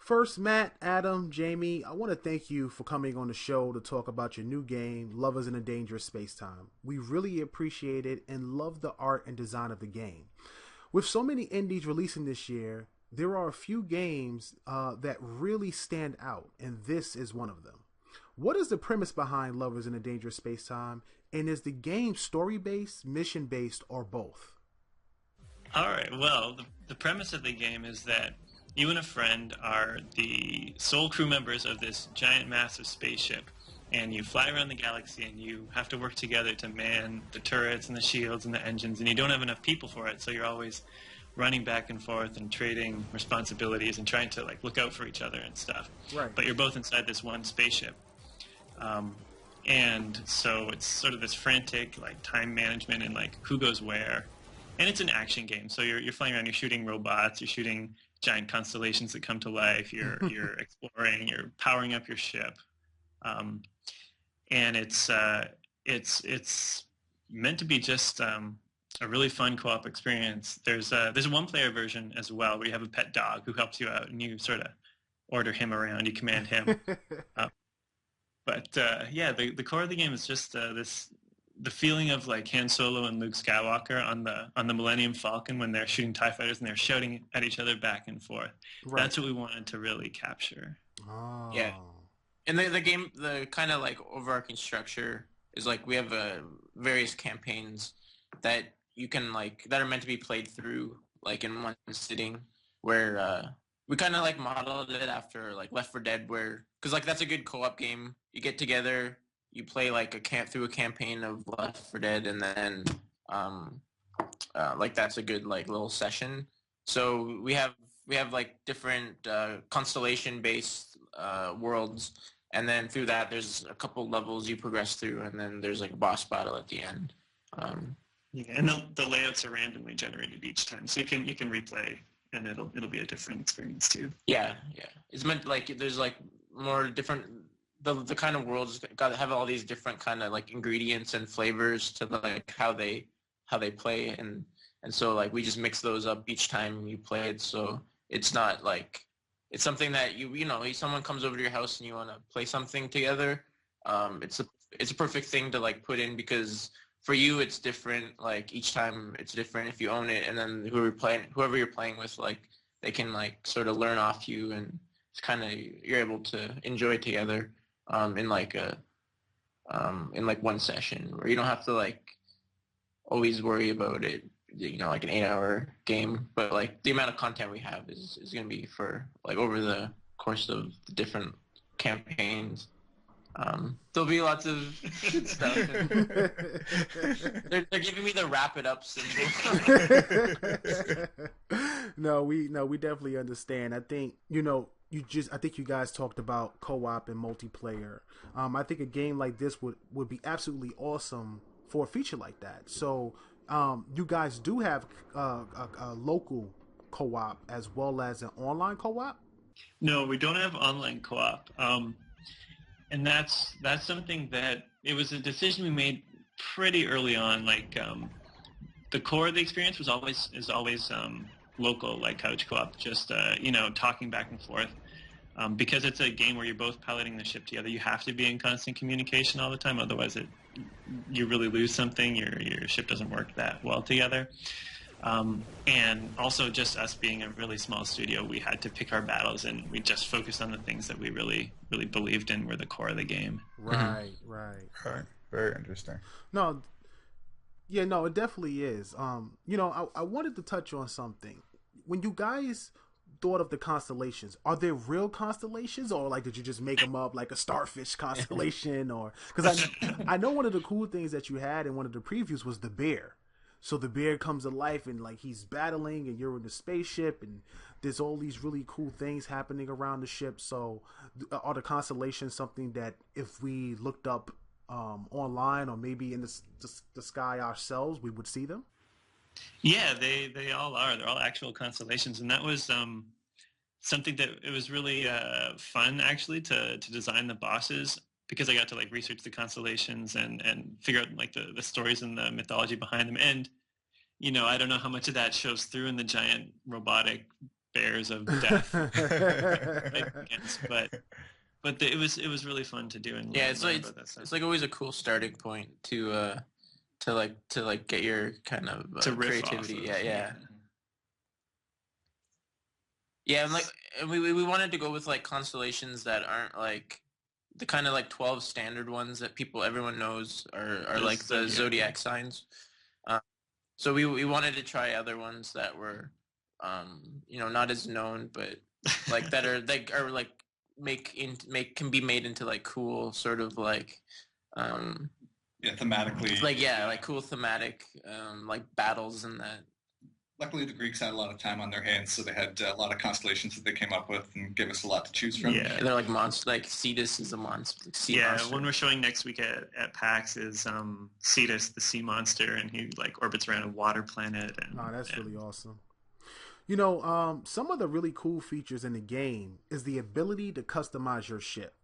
First, Matt, Adam, Jamie, I want to thank you for coming on the show to talk about your new game, Lovers in a Dangerous Space-Time. We really appreciate it and love the art and design of the game. With so many indies releasing this year, there are a few games that really stand out, and this is one of them. What is the premise behind Lovers in a Dangerous Space-Time, and is the game story-based, mission-based, or both? All right, well, the premise of the game is that you and a friend are the sole crew members of this giant, massive spaceship, and you fly around the galaxy, and you have to work together to man the turrets and the shields and the engines, and you don't have enough people for it, so you're always running back and forth and trading responsibilities and trying to like look out for each other and stuff. Right. But you're both inside this one spaceship. And so it's sort of this frantic like time management and like who goes where. And it's an action game, so you're flying around, you're shooting robots, you're shooting giant constellations that come to life, you're exploring, you're powering up your ship, and it's meant to be just a really fun co-op experience. There's a one-player version as well where you have a pet dog who helps you out, and you sort of order him around, you command him. But the core of the game is just the feeling of like Han Solo and Luke Skywalker on the Millennium Falcon when they're shooting TIE fighters and they're shouting at each other back and forth. Right. That's what we wanted to really capture. Oh. Yeah. And the game, the kind of like overarching structure is like we have various campaigns that you can like, that are meant to be played through like in one sitting, where we kind of like modeled it after like Left 4 Dead, where, because like that's a good co-op game. You get together, you play like through a campaign of Left 4 Dead, and then like that's a good like little session. So we have like different constellation based worlds, and then through that there's a couple levels you progress through, and then there's like a boss battle at the end. And the layouts are randomly generated each time, so you can replay, and it'll be a different experience too. Yeah. It's meant like there's like more different. The kind of worlds got to have all these different kind of like ingredients and flavors to like how they play, and so like we just mix those up each time you play it. So it's not like it's something that you know someone comes over to your house and you want to play something together. It's a perfect thing to like put in, because for you it's different. Like each time it's different if you own it, and then whoever you're playing with, like they can like sort of learn off you, and it's kind of you're able to enjoy together. In like one session, where you don't have to like always worry about it, you know, like an 8-hour game, but like the amount of content we have is going to be for like over the course of the different campaigns. There'll be lots of good stuff. They're giving me the wrap it up symbol. No, we definitely understand. I think I think you guys talked about co-op and multiplayer. I think a game like this would be absolutely awesome for a feature like that. So you guys do have a local co-op as well as an online co-op? No, we don't have online co-op. And that's something that it was a decision we made pretty early on. Like the core of the experience is always local, like couch co-op, just talking back and forth. Because it's a game where you're both piloting the ship together, you have to be in constant communication all the time. Otherwise, you really lose something. Your ship doesn't work that well together. And also, just us being a really small studio, we had to pick our battles, and we just focused on the things that we really, really believed in were the core of the game. Right. Very interesting. No, it definitely is. I wanted to touch on something. When you guys thought of the constellations, are there real constellations, or like did you just make them up like a starfish constellation? Or because I know one of the cool things that you had in one of the previews was the bear. So the bear comes to life and like he's battling, and you're in the spaceship, and there's all these really cool things happening around the ship. So are the constellations something that if we looked up online or maybe in the sky ourselves, we would see them? Yeah, they all are. They're all actual constellations, and that was something that it was really fun actually to design the bosses, because I got to like research the constellations and figure out like the stories and the mythology behind them. And I don't know how much of that shows through in the giant robotic bears of death against, but it was really fun to do. And it's like always a cool starting point to get your kind of to riff creativity. off of. Yeah, and we wanted to go with like constellations that aren't like the kind of like 12 standard ones that everyone knows are like the zodiac signs. So we wanted to try other ones that were not as known, but like that are like can be made into like cool sort of like thematically, like cool thematic like battles and that. Luckily, the Greeks had a lot of time on their hands, so they had a lot of constellations that they came up with and gave us a lot to choose from. Yeah, they're like monsters. Like Cetus is a monster. Monster. One we're showing next week at PAX is Cetus, the sea monster, and he like orbits around a water planet. That's really awesome. Some of the really cool features in the game is the ability to customize your ship.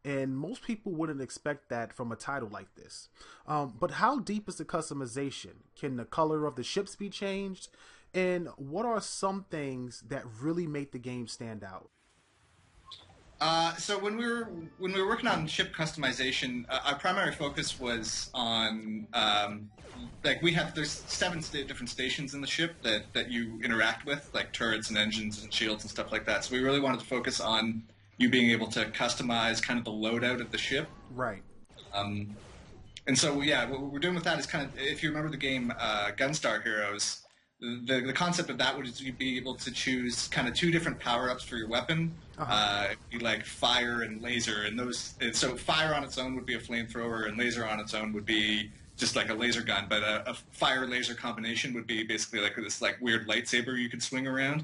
And most people wouldn't expect that from a title like this. But how deep is the customization? Can the color of the ships be changed? And what are some things that really make the game stand out? So when we were working on ship customization, our primary focus was on there's 7 different stations in the ship that you interact with, like turrets and engines and shields and stuff like that. So we really wanted to focus on you being able to customize kind of the loadout of the ship. Right. And so, what we're doing with that is kind of, if you remember the game Gunstar Heroes, the concept of that was you'd be able to choose kind of 2 different power-ups for your weapon. Like fire and laser, and so fire on its own would be a flamethrower, and laser on its own would be just like a laser gun, but a fire-laser combination would be basically like this like weird lightsaber you could swing around.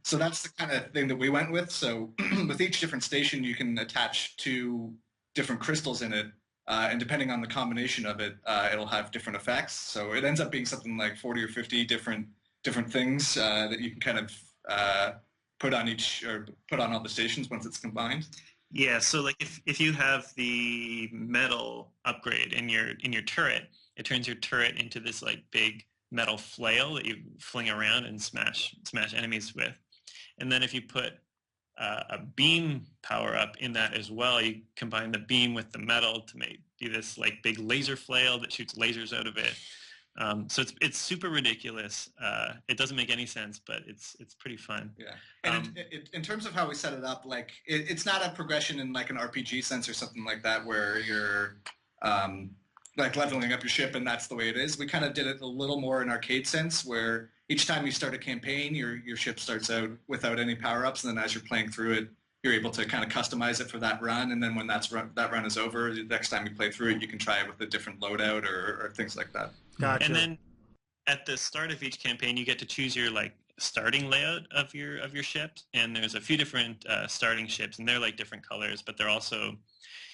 So that's the kind of thing that we went with. So with each different station, you can attach 2 different crystals in it, and depending on the combination of it, it'll have different effects. So it ends up being something like 40 or 50 different things that you can kind of put on all the stations once it's combined. Yeah, so like if you have the metal upgrade in your turret, it turns your turret into this like big metal flail that you fling around and smash enemies with. And then if you put a beam power up in that as well, you combine the beam with the metal to do this like big laser flail that shoots lasers out of it. So it's super ridiculous. It doesn't make any sense, but it's pretty fun. Yeah, and in terms of how we set it up, like it's not a progression in like an RPG sense or something like that where you're like leveling up your ship and that's the way it is. We kind of did it a little more in arcade sense where each time you start a campaign, your ship starts out without any power-ups, and then as you're playing through it, you're able to kind of customize it for that run, and then when that run is over, the next time you play through it, you can try it with a different loadout or things like that. Gotcha. And then at the start of each campaign, you get to choose your like starting layout of your ships, and there's a few different starting ships, and they're like different colors, but they're also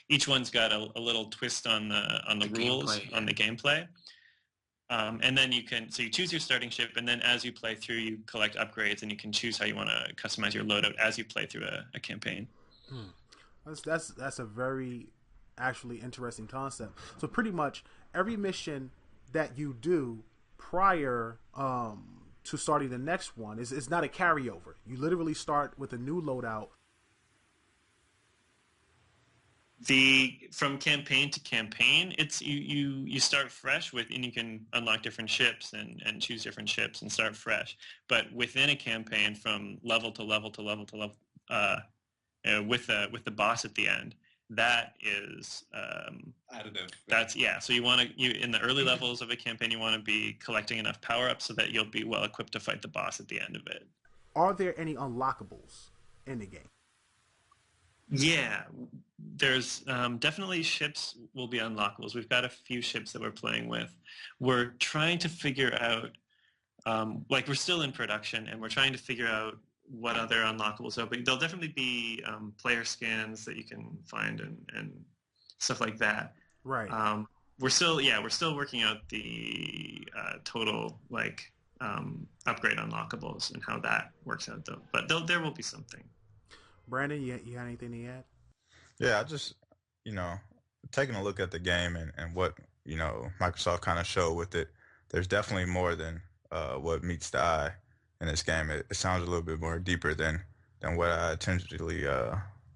each one's got a little twist on the rules, on the gameplay. And then you choose your starting ship, and then as you play through, you collect upgrades, and you can choose how you want to customize your loadout as you play through a campaign. That's a very actually interesting concept. So pretty much every mission that you do prior to starting the next one is not a carryover. You literally start with a new loadout. From campaign to campaign, it's you start fresh and you can unlock different ships and choose different ships and start fresh. But within a campaign, from level to level to level to level, with the boss at the end, that is additive. So you in the early levels of a campaign, you want to be collecting enough power ups so that you'll be well equipped to fight the boss at the end of it. Are there any unlockables in the game? Yeah, there's definitely ships will be unlockables. We've got a few ships that we're playing with. We're trying to figure out, we're still in production, and we're trying to figure out what other unlockables are. But there'll definitely be player scans that you can find and stuff like that. Right. We're still working out the total upgrade unlockables and how that works out though. But there will be something. Brandon, you got anything to add? Yeah, I just, taking a look at the game and what, Microsoft kind of showed with it, there's definitely more than what meets the eye. in this game. It sounds a little bit more deeper than what I intentionally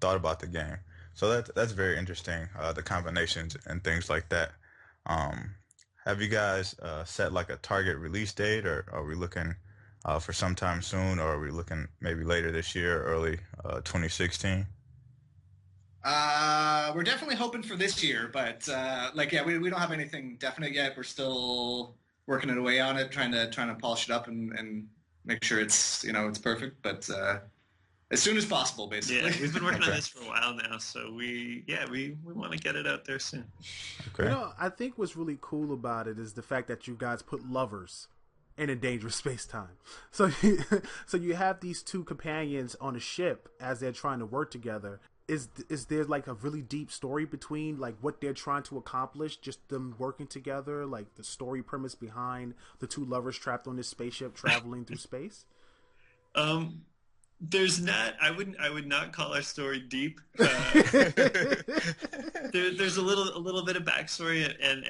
thought about the game. So that's very interesting. The combinations and things like that. Um, have you guys set like a target release date, or are we looking for sometime soon, or are we looking maybe later this year, early 2016? We're definitely hoping for this year, but we don't have anything definite yet. We're still working it away on it, trying to polish it up and make sure it's perfect. But as soon as possible, basically. Yeah, we've been working on this for a while now, so we want to get it out there soon. Okay. I think what's really cool about it is the fact that you guys put lovers in a dangerous space-time. So you have these two companions on a ship as they're trying to work together. Is there like a really deep story between like what they're trying to accomplish, just them working together, like the story premise behind the two lovers trapped on this spaceship traveling through space? There's not. I would not call our story deep. There's a little bit of backstory, and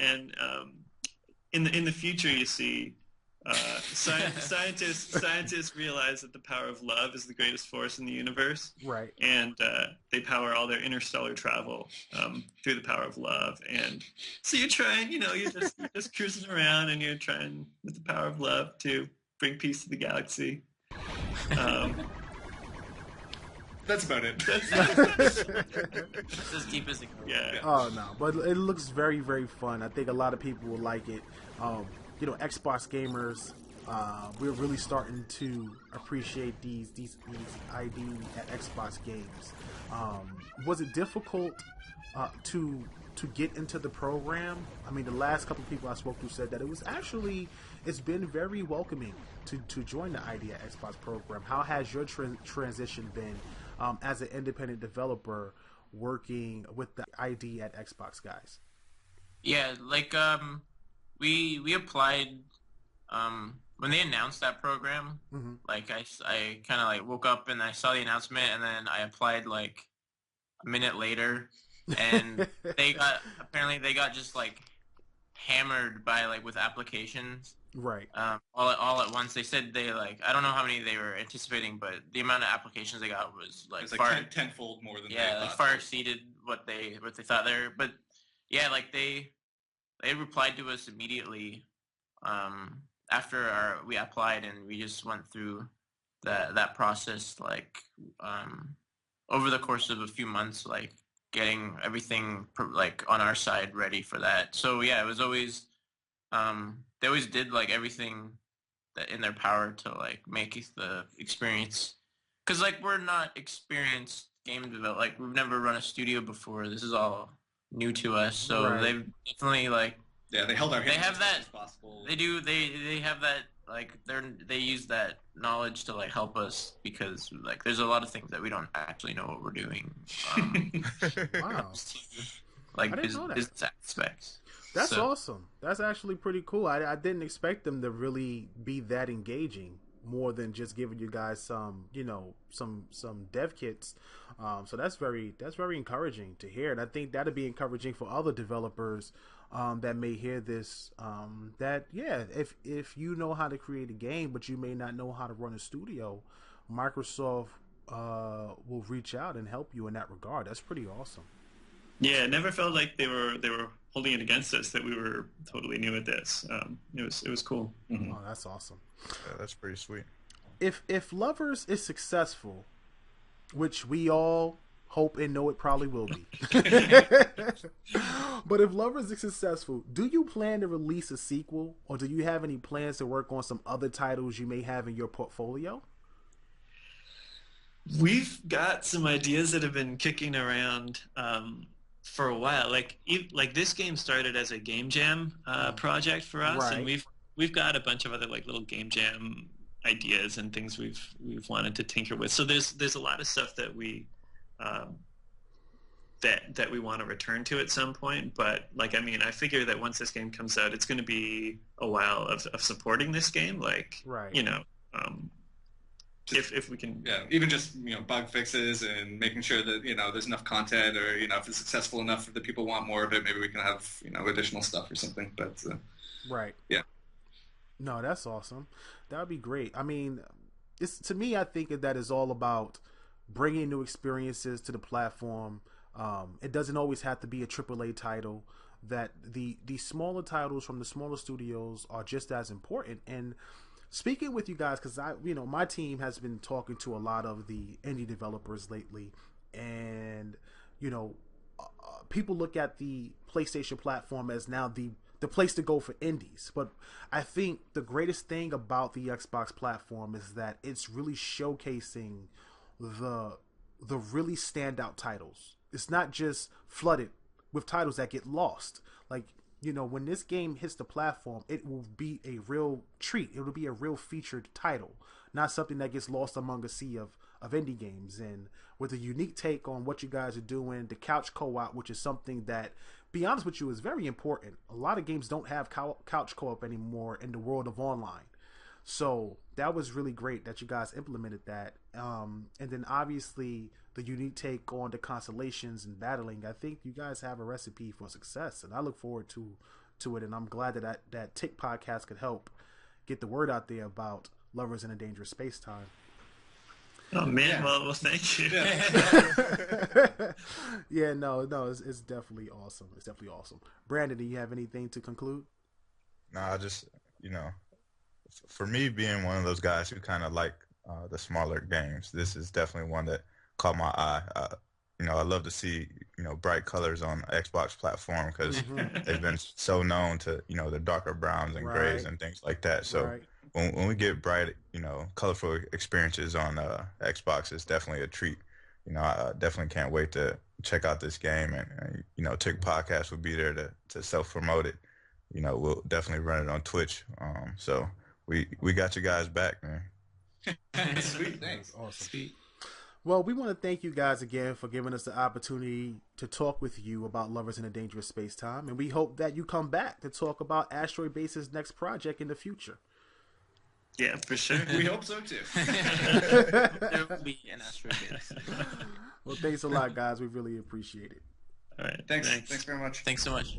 in the future, you see, scientists realize that the power of love is the greatest force in the universe. Right. And they power all their interstellar travel through the power of love. And so you're trying, you're just cruising around, and you're trying with the power of love to bring peace to the galaxy. That's about it. It's as deep as it goes. Yeah. Oh no, but it looks very, very fun. I think a lot of people will like it. Xbox gamers, we're really starting to appreciate these ID at Xbox games. Was it difficult to get into the program? I mean, the last couple of people I spoke to said that it's been very welcoming to join the ID at Xbox program. How has your transition been as an independent developer working with the ID at Xbox guys? Yeah, like we applied when they announced that program. Mm-hmm. Like I kind of like woke up and I saw the announcement, and then I applied like a minute later, and they got just like hammered by like with applications. Right. All at once. They said I don't know how many they were anticipating, but the amount of applications they got was like, It's like far tenfold more than they like thought. far exceeded what they thought there. But yeah, like they replied to us immediately after we applied, and we just went through that process like over the course of a few months, like getting everything like on our side ready for that. So yeah, it was always they always did like everything that in their power to like make the experience, because like we're not experienced game developers. Like we've never run a studio before. This is all new to us. So Right. they've definitely like They held our hands they have as that much as possible. they do they have that like they use that knowledge to like help us, because like there's a lot of things that we don't actually know what we're doing. Wow. Like I didn't know that. business aspects. That's So- awesome. That's actually pretty cool. I didn't expect them to really be that engaging, more than just giving you guys some dev kits. So that's very encouraging to hear, and I think that'd be encouraging for other developers that may hear this. If you know how to create a game, but you may not know how to run a studio, Microsoft will reach out and help you in that regard. That's pretty awesome. Yeah, it never felt like they were holding it against us that we were totally new at this. It was cool. Mhm. Oh, that's awesome. Yeah, that's pretty sweet. If Lovers is successful, which we all hope and know it probably will be, but if Lovers is successful, do you plan to release a sequel, or do you have any plans to work on some other titles you may have in your portfolio? We've got some ideas that have been kicking around for a while. Like this game started as a game jam project for us, Right. and we've got a bunch of other like little game jam ideas and things we've wanted to tinker with. So there's a lot of stuff that we that we want to return to at some point. But like, I mean, I figure that once this game comes out, it's going to be a while of supporting this game. Like, Right. If we can, Yeah, even just bug fixes and making sure that there's enough content, or if it's successful enough that people want more of it, maybe we can have additional stuff or something. But Right. Yeah. No, that's awesome. That would be great. I mean, it's, to me, I think that is all about bringing new experiences to the platform. It doesn't always have to be a AAA title. That the smaller titles from the smaller studios are just as important. And speaking with you guys, because my team has been talking to a lot of the indie developers lately, and people look at the PlayStation platform as now the place to go for indies. But I think the greatest thing about the Xbox platform is that it's really showcasing the really standout titles. It's not just flooded with titles that get lost. Like, when this game hits the platform, it will be a real treat. It will be a real featured title, not something that gets lost among a sea of indie games. And with a unique take on what you guys are doing, the couch co-op, which is something that, be honest with you, is very important. A lot of games don't have couch co-op anymore in the world of online. So that was really great that you guys implemented that. And then obviously the unique take on the Constellations and battling. I think you guys have a recipe for success, and I look forward to it. And I'm glad that TiC Podcast could help get the word out there about Lovers in a Dangerous Spacetime. Oh man, well, thank you. Yeah, no, it's definitely awesome. It's definitely awesome. Brandon, do you have anything to conclude? No, I just, for me, being one of those guys who kind of like the smaller games, this is definitely one that caught my eye. I love to see, bright colors on the Xbox platform because they've been so known to, the darker browns and grays and things like that. So when we get bright, colorful experiences on Xbox, it's definitely a treat. I definitely can't wait to check out this game, and TiC Podcast will be there to self-promote it. We'll definitely run it on Twitch. So we got you guys back, man. Sweet, thanks. Awesome. Sweet. Well, we want to thank you guys again for giving us the opportunity to talk with you about Lovers in a Dangerous Spacetime, and we hope that you come back to talk about Asteroid Base's next project in the future. Yeah, for sure. We hope so too. There will be an Asteroid Base. Well, thanks a lot, guys. We really appreciate it. All right. Thanks very much. Thanks so much.